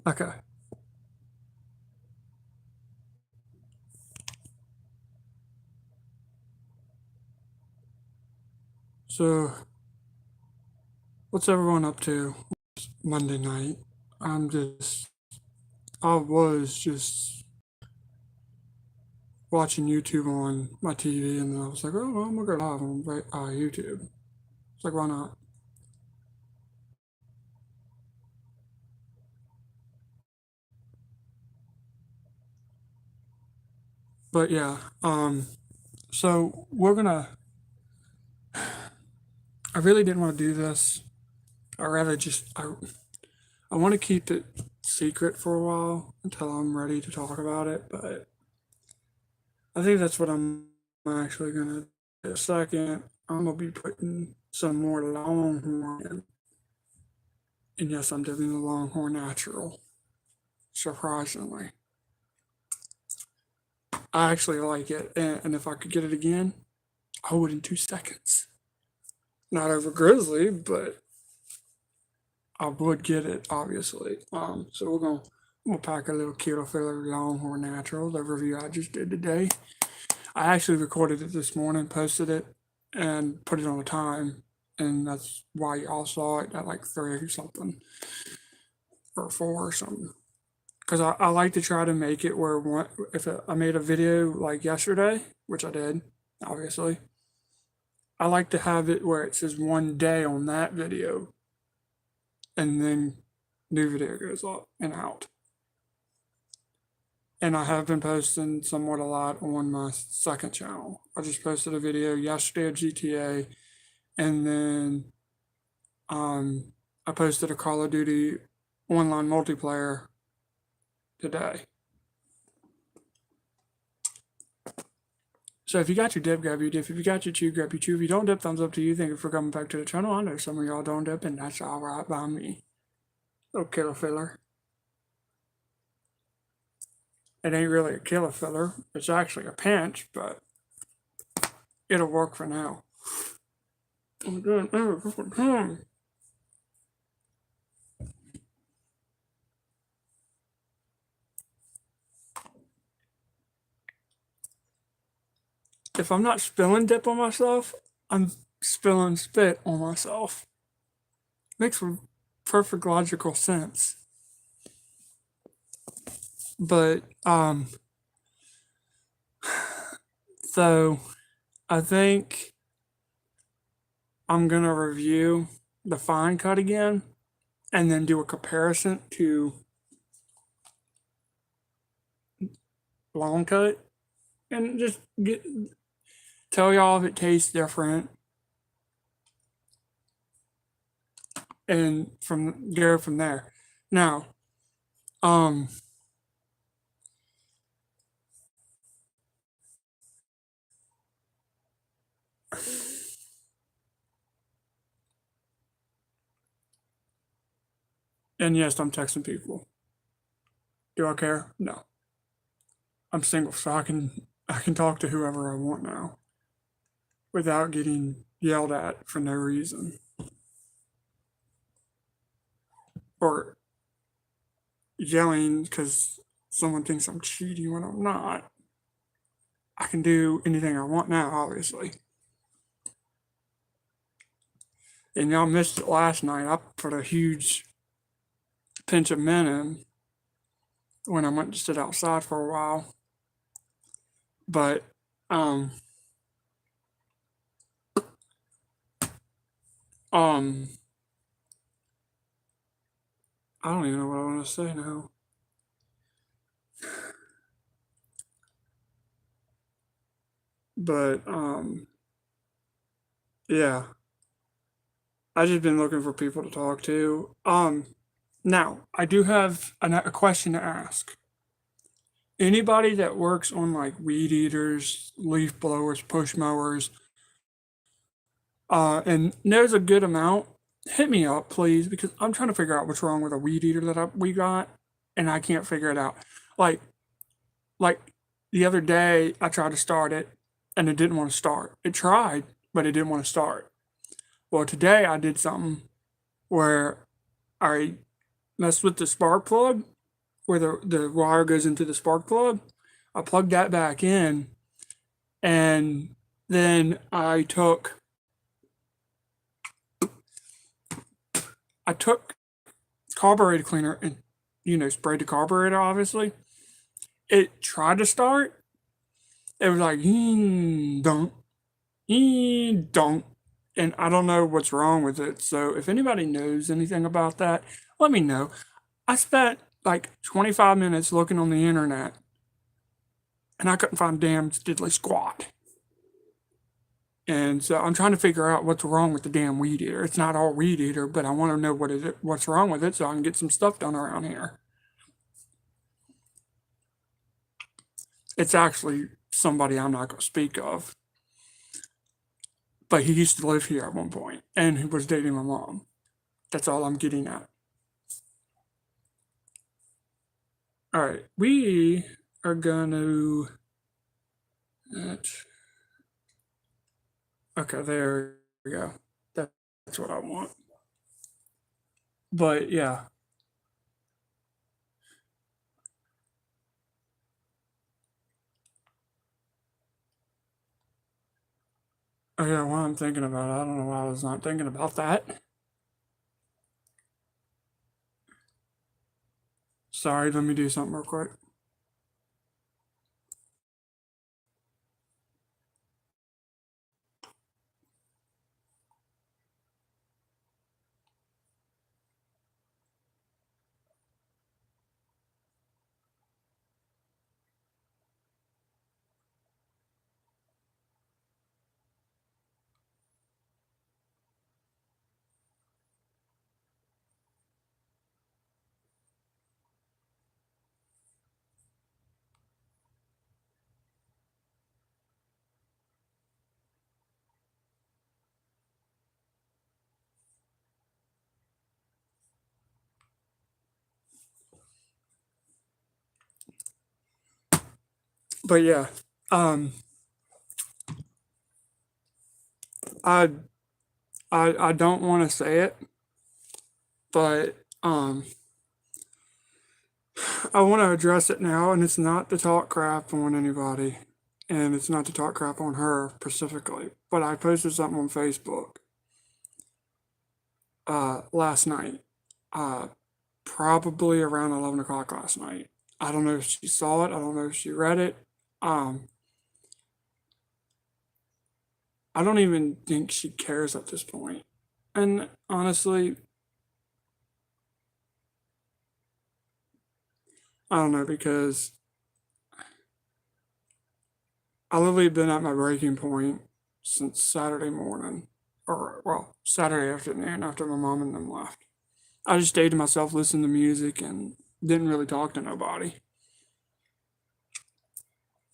Okay. So, what's everyone up to Monday night? I was just watching YouTube on my TV, and then I was like, oh, well, I'm gonna go live on YouTube. It's like, why not? But yeah, so we're gonna. I really didn't want to do this. I rather I want to keep it secret for a while until I'm ready to talk about it. But I think that's what I'm actually gonna do. Second, I'm gonna be putting some more Longhorn in. And yes, I'm doing the Longhorn Natural. Surprisingly, I actually like it, and if I could get it again, I would in 2 seconds. Not over Grizzly, but I would get it obviously. So we'll pack a little Keto Filler Longhorn Natural, the review I just did today. I actually recorded it this morning, posted it, and put it on the time, and that's why y'all saw it at like 3 or something, or 4 or something. Because I like to try to make it where if I made a video like yesterday, which I did, obviously, I like to have it where it says 1 day on that video, and then new video goes up and out. And I have been posting somewhat a lot on my second channel. I just posted a video yesterday of GTA, and then I posted a Call of Duty online multiplayer today. So if you got your dip, grab your dip. If you got your chew, grab your chew. If you don't dip, thumbs up to you. Thank you for coming back to the channel. I know some of y'all don't dip, and that's all right by me. Little killer filler. It ain't really a killer filler. It's actually a pinch, but it'll work for now. I'm doing every time. If I'm not spilling dip on myself, I'm spilling spit on myself. Makes perfect logical sense. But so I think I'm gonna review the fine cut again, and then do a comparison to long cut, and just tell y'all if it tastes different, and go from there. Now, um, and yes, I'm texting people. Do I care? No. I'm single, so I can talk to whoever I want now without getting yelled at for no reason, or yelling because someone thinks I'm cheating when I'm not. I can do anything I want now, obviously. And y'all missed it last night. I put a huge pinch of mint in when I went to sit outside for a while. But um um I don't even know what I want to say now. But yeah. I just been looking for people to talk to. Now I do have a question to ask. Anybody that works on like weed eaters, leaf blowers, push mowers, and knows a good amount, hit me up, please, because I'm trying to figure out what's wrong with a weed eater we got, and I can't figure it out. Like, like the other day, I tried to start it, and it didn't want to start. It tried, but it didn't want to start. Well, today I did something where I messed with the spark plug where the wire goes into the spark plug. I plugged that back in, and then I took carburetor cleaner and sprayed the carburetor. Obviously, it tried to start. It was like don't, don't, and I don't know what's wrong with it. So if anybody knows anything about that, let me know. I spent like 25 minutes looking on the internet, and I couldn't find damn diddly squat. And so I'm trying to figure out what's wrong with the damn weed eater. It's not all weed eater, but I want to know what's wrong with it so I can get some stuff done around here. It's actually somebody I'm not going to speak of, but he used to live here at one point, and he was dating my mom. That's all I'm getting at. All right, we are going to. Okay, there we go. That's what I want. But yeah. Oh yeah, what I'm thinking about. I don't know why I was not thinking about that. Sorry, let me do something real quick. But yeah, um, I I don't want to say it, but I want to address it now, and it's not to talk crap on anybody, and it's not to talk crap on her specifically. But I posted something on Facebook last night, uh, probably around 11 o'clock last night. I don't know if she saw it. I don't know if she read it. Um, I don't even think she cares at this point. And honestly, I don't know because I literally been at my breaking point since Saturday morning, or well, Saturday afternoon after my mom and them left. I just stayed to myself, listened to music, and didn't really talk to nobody.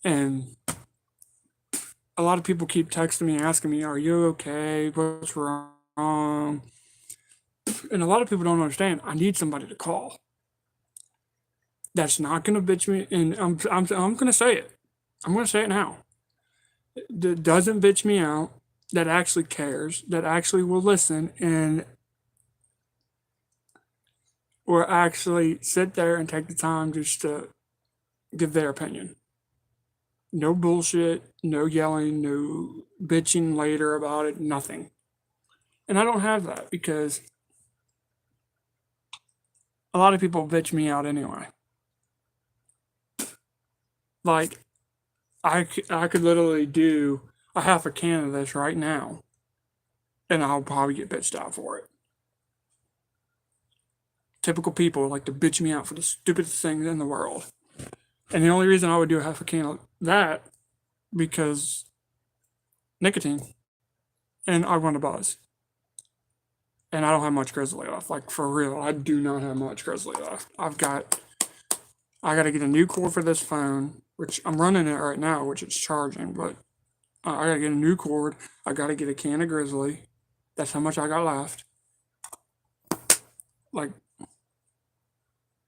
And a lot of people keep texting me, asking me, "Are you okay? What's wrong?" And a lot of people don't understand. I need somebody to call. That's not gonna bitch me, and I'm gonna say it. I'm gonna say it now. That doesn't bitch me out. That actually cares. That actually will listen and will actually sit there and take the time just to give their opinion. No bullshit, no yelling, no bitching later about it, nothing. And I don't have that because a lot of people bitch me out anyway. Like, I could literally do a half a can of this right now, and I'll probably get bitched out for it. Typical people like to bitch me out for the stupidest things in the world. And the only reason I would do a half a can of that because nicotine, and I want to buzz. And I don't have much grizzly left. Like for real, I do not have much grizzly left. I got to get a new cord for this phone, which I'm running it right now, which it's charging. But I got to get a new cord. I got to get a can of grizzly. That's how much I got left. Like,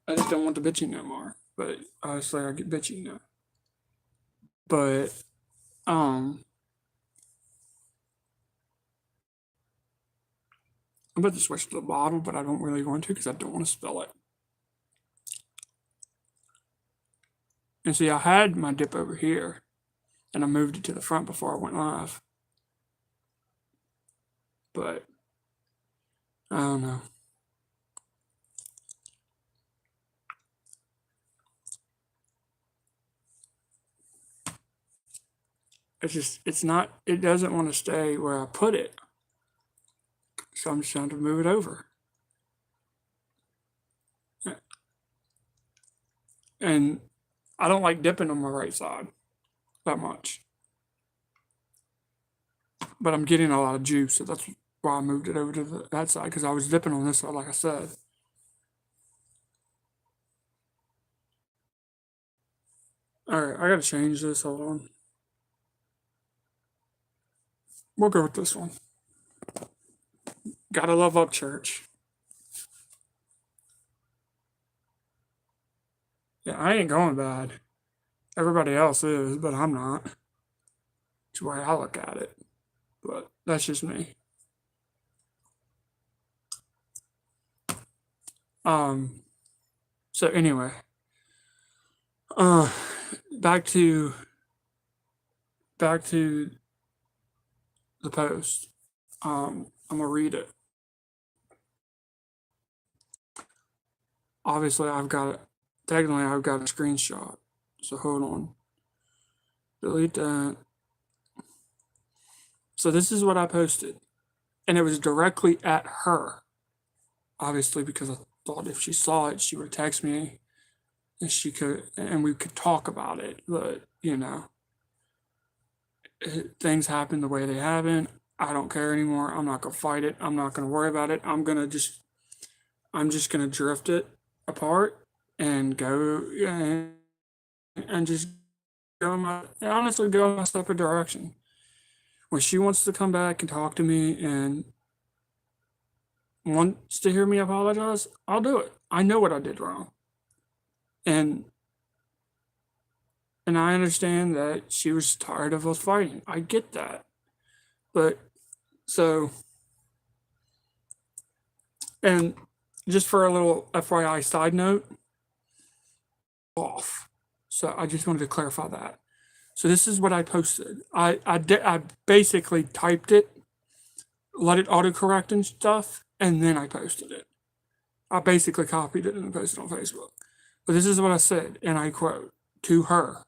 I just don't want the bitching no more. But honestly, I get bitching now. But I'm about to switch to the bottle, but I don't really want to because I don't want to spill it. And see, I had my dip over here, and I moved it to the front before I went live. But I don't know. It doesn't want to stay where I put it. So I'm just trying to move it over. And I don't like dipping on my right side that much. But I'm getting a lot of juice, so that's why I moved it over to that side, because I was dipping on this side, like I said. All right, I gotta change this. Hold on. We'll go with this one. Gotta love Upchurch. Yeah, I ain't going bad. Everybody else is, but I'm not. It's the way I look at it. But that's just me. So anyway. Back to the post. I'm gonna read it. Obviously I've got a screenshot. So hold on. Delete that. So this is what I posted. And it was directly at her. Obviously, because I thought if she saw it, she would text me and we could talk about it. But, things happen the way they happen. I don't care anymore. I'm not gonna fight it. I'm not gonna worry about it. I'm just gonna drift it apart and go and just go in my separate direction. When she wants to come back and talk to me and wants to hear me apologize, I'll do it. I know what I did wrong. And I understand that she was tired of us fighting. I get that. But so, and just for a little FYI side note, off. So I just wanted to clarify that. So this is what I posted. I basically typed it, let it autocorrect and stuff, and then I posted it. I basically copied it and posted it on Facebook. But this is what I said, and I quote, to her.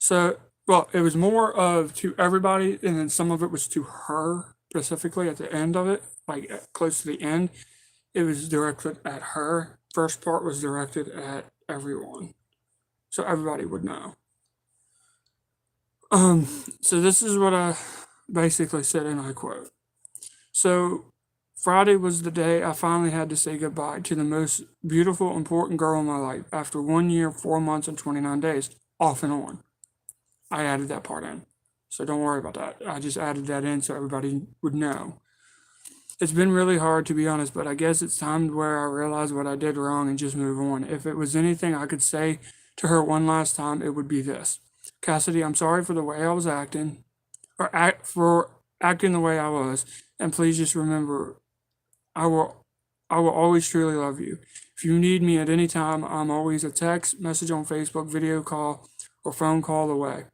So, well, it was more of to everybody, and then some of it was to her specifically at the end of it, like close to the end. It was directed at her. First part was directed at everyone. So everybody would know. So this is what I basically said, and I quote. So Friday was the day I finally had to say goodbye to the most beautiful, important girl in my life after 1 year, 4 months, and 29 days, off and on. I added that part in. So don't worry about that. I just added that in so everybody would know. It's been really hard, to be honest, but I guess it's time where I realize what I did wrong and just move on. If it was anything I could say to her one last time, it would be this. Cassidy, I'm sorry for the way I was acting, for acting the way I was, and please just remember, I will always truly love you. If you need me at any time, I'm always a text, message on Facebook, video call, or phone call away.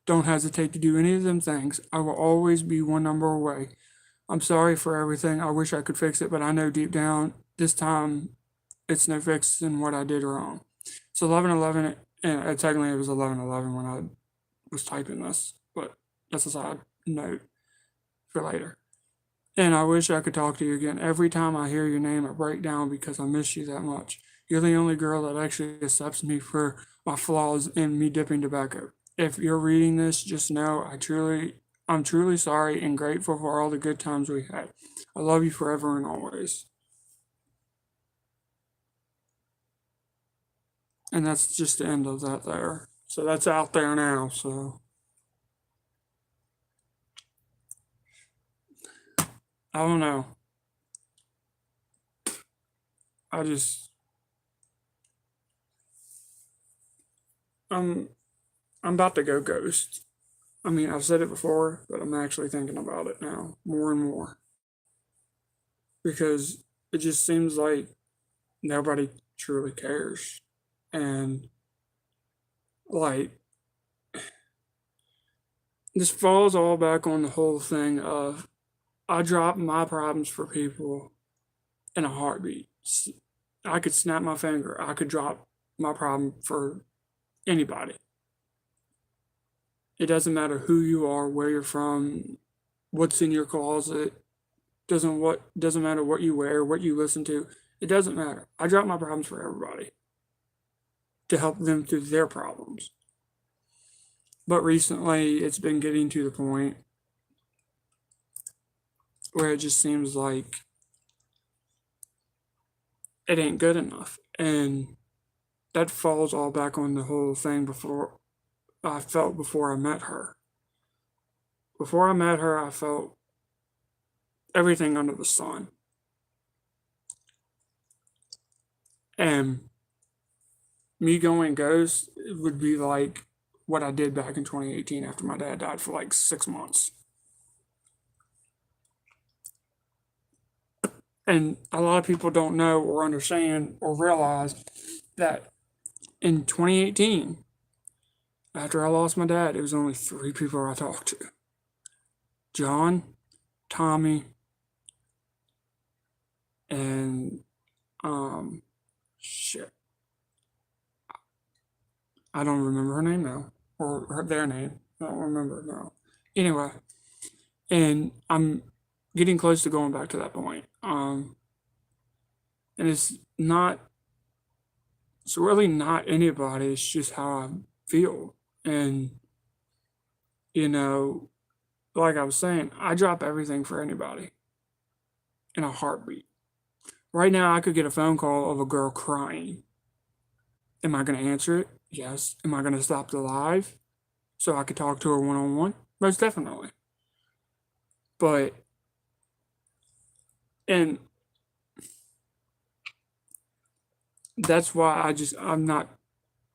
Don't hesitate to do any of them things. I will always be one number away. I'm sorry for everything. I wish I could fix it, but I know deep down this time it's no fixing what I did wrong. It's 11:11, and technically it was 11:11 when I was typing this, but that's a side note for later. And I wish I could talk to you again. Every time I hear your name, I break down because I miss you that much. You're the only girl that actually accepts me for my flaws and me dipping tobacco. If you're reading this, just know I'm truly sorry and grateful for all the good times we had. I love you forever and always. And that's just the end of that there. So that's out there now. So I don't know. I just I'm I'm about to go ghost. I mean, I've said it before, but I'm actually thinking about it now more and more because it just seems like nobody truly cares. And like, this falls all back on the whole thing of I drop my problems for people in a heartbeat. I could snap my finger. I could drop my problem for anybody. It doesn't matter who you are, where you're from, what's in your closet. Doesn't matter what you wear, what you listen to. It doesn't matter. I drop my problems for everybody to help them through their problems. But recently, it's been getting to the point where it just seems like it ain't good enough. And that falls all back on the whole thing before I met her. Before I met her, I felt everything under the sun. And me going ghost would be like what I did back in 2018 after my dad died for like 6 months. And a lot of people don't know or understand or realize that in 2018, after I lost my dad, it was only 3 people I talked to: John, Tommy, and shit. I don't remember her name now, or their name. I don't remember now. Anyway, and I'm getting close to going back to that point. And it's really not anybody. It's just how I feel. And, you know, like I was saying, I drop everything for anybody in a heartbeat. Right now, I could get a phone call of a girl crying. Am I going to answer it? Yes. Am I going to stop the live so I could talk to her one on one? Most definitely. But, and that's why I'm not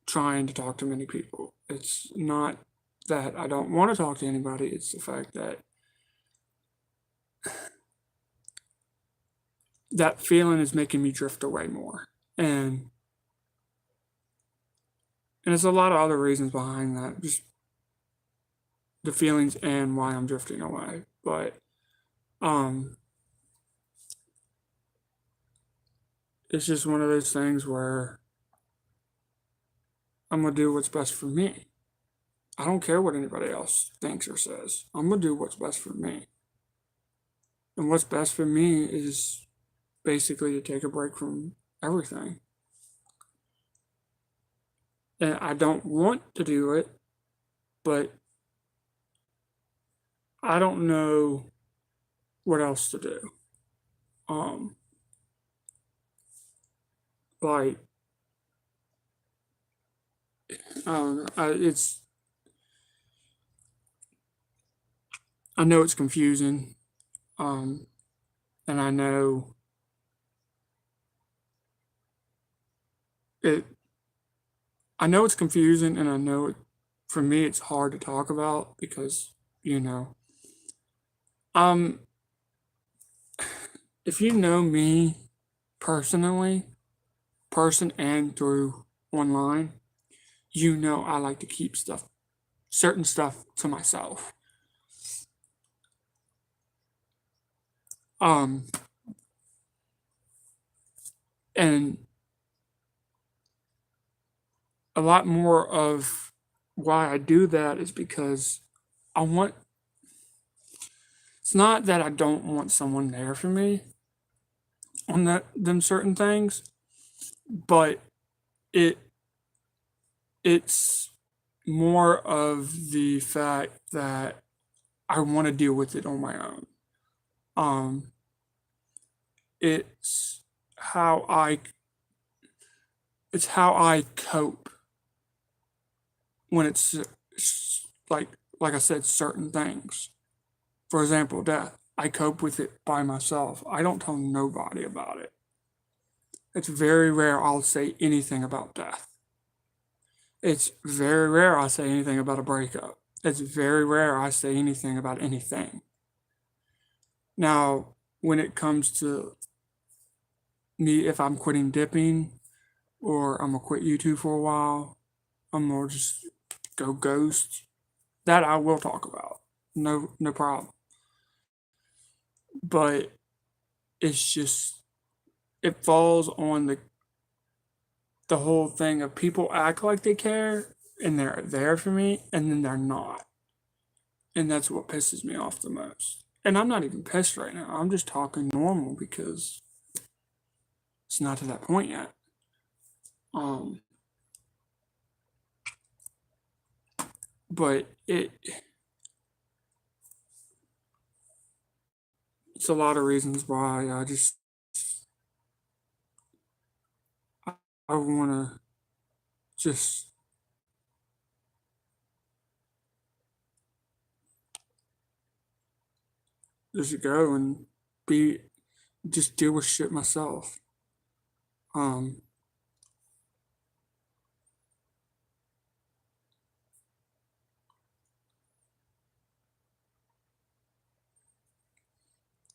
trying to talk to many people. It's not that I don't want to talk to anybody, it's the fact that that feeling is making me drift away more. And there's a lot of other reasons behind that, just the feelings and why I'm drifting away. But it's just one of those things where I'm gonna do what's best for me. I don't care what anybody else thinks or says. I'm gonna do what's best for me. And what's best for me is basically to take a break from everything. And I don't want to do it, but I don't know what else to do. Like, it's, I know it's confusing, and I know it. I know it's confusing, and I know it. For me, it's hard to talk about because you know, um, if you know me personally, person and through online, you know I like to keep certain stuff to myself. Um, and a lot more of why I do that is because I want, it's not that I don't want someone there for me on them certain things, but it it's more of the fact that I want to deal with it on my own. Um, it's how I it's how I cope when it's like I said, certain things. For example, death. I cope with it by myself. I don't tell nobody about it. It's very rare I'll say anything about death. It's very rare I say anything about a breakup. It's very rare I say anything about anything. Now, when it comes to me, if I'm quitting dipping or I'm gonna quit YouTube for a while, I'm more just go ghost. That I will talk about. No problem. But it's just it falls on the whole thing of people act like they care and they're there for me and then they're not. And that's what pisses me off the most. And I'm not even pissed right now. I'm just talking normal because it's not to that point yet. Um but it's a lot of reasons why I want to just go and be just deal with shit myself. Um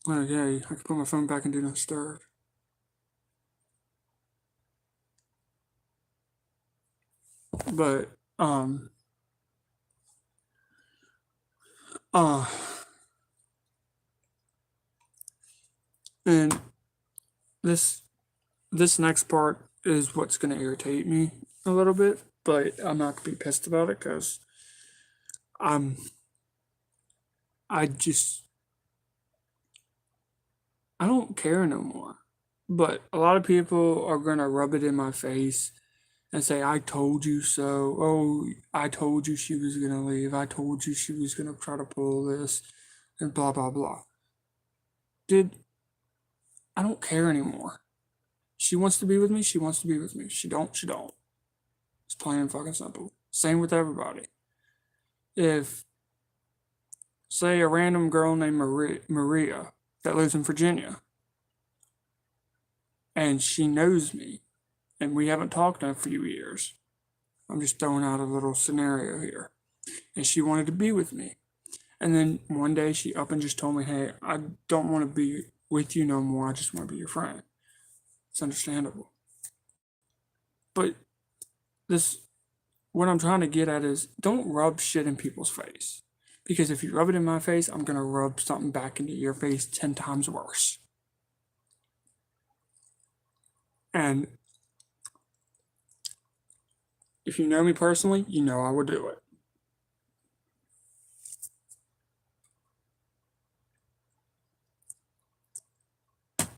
okay, I can put my phone back and do not disturb. But uh and this next part is what's going to irritate me a little bit, but I'm not going to be pissed about it because I'm I just I don't care no more. But a lot of people are going to rub it in my face and say, I told you so. Oh, I told you she was going to leave. I told you she was going to try to pull this and blah, blah, blah. Dude, I don't care anymore. She wants to be with me. She wants to be with me. She don't. She don't. It's plain and fucking simple. Same with everybody. If, say, a random girl named Maria that lives in Virginia and she knows me and we haven't talked in a few years, I'm just throwing out a little scenario here, and she wanted to be with me. And then one day she up and just told me, hey, I don't want to be with you no more. I just want to be your friend. It's understandable. But what I'm trying to get at is don't rub shit in people's face. Because if you rub it in my face, I'm going to rub something back into your face 10 times worse. And if you know me personally, you know I would do it.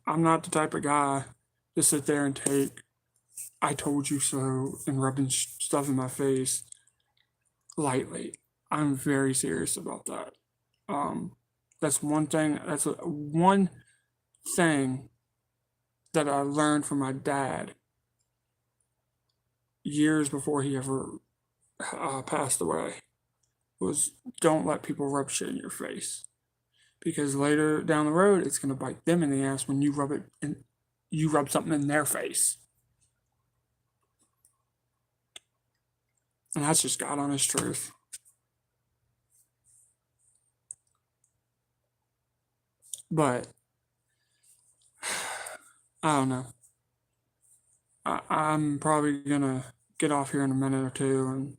I'm not the type of guy to sit there and take I told you so and rubbing stuff in my face lightly. I'm very serious about that. That's one thing. That's one thing that I learned from my dad years before he ever passed away. Was don't let people rub shit in your face, because later down the road it's gonna bite them in the ass when you rub something in their face. And that's just God honest truth. But I don't know. I'm probably gonna get off here in a minute or two and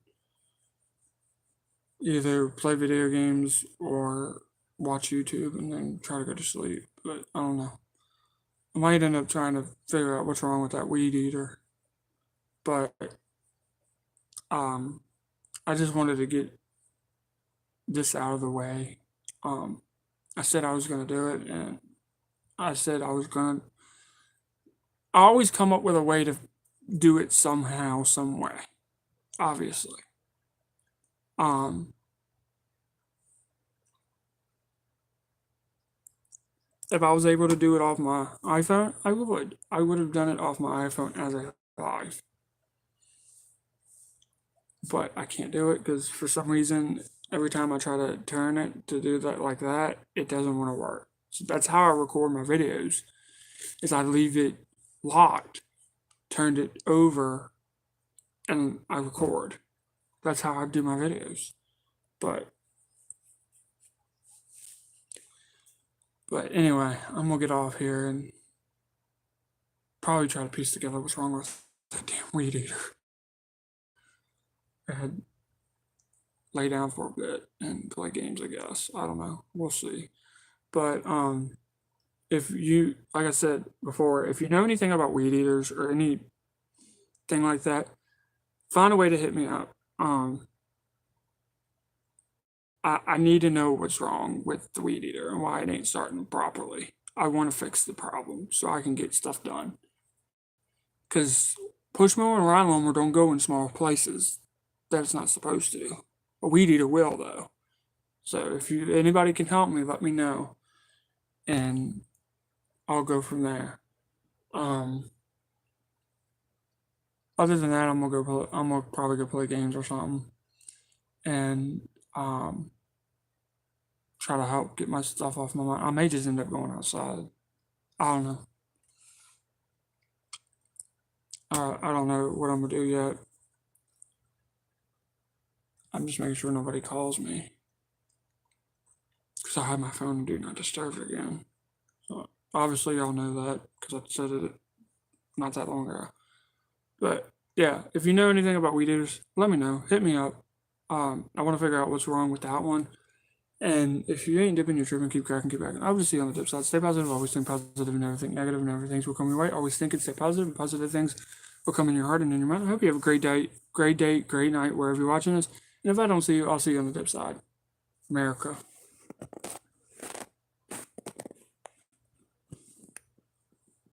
either play video games or watch YouTube and then try to go to sleep. But I don't know. I might end up trying to figure out what's wrong with that weed eater. But I just wanted to get this out of the way. I said I was gonna do it, and I said I was gonna. I always come up with a way to do it somehow, some way. Obviously. Um, if I was able to do it off my iPhone, I would. I would have done it off my iPhone as a live. But I can't do it because for some reason, every time I try to turn it to do that like that, it doesn't want to work. So that's how I record my videos. Is I leave it locked, turned it over, and I record. That's how I do my videos. But anyway, I'm gonna get off here and probably try to piece together what's wrong with that damn weed eater. and lay down for a bit and play games, I guess. I don't know. We'll see. But if you, like I said before, if you know anything about weed eaters or anything like that, find a way to hit me up. I need to know what's wrong with the weed eater and why it ain't starting properly. I want to fix the problem so I can get stuff done. Because push mower and ride lawnmower don't go in small places that it's not supposed to. A weed eater will, though. So if anybody can help me, let me know, and I'll go from there. Other than that, I'm gonna probably go play games or something, and try to help get my stuff off my mind. I may just end up going outside. I don't know. I don't know what I'm gonna do yet. I'm just making sure nobody calls me because I have my phone on do not disturb again. So obviously, y'all know that because I said it not that long ago. But yeah, if you know anything about weed eaters, let me know. Hit me up. I want to figure out what's wrong with that one. And if you ain't dipping, you're tripping, keep cracking, keep cracking. I'll just see you on the dip side. Stay positive, always think positive and never think negative, and never things will come your way. Always think and stay positive, and positive things will come in your heart and in your mind. I hope you have a great day, great night, wherever you're watching this. And if I don't see you, I'll see you on the dip side. America.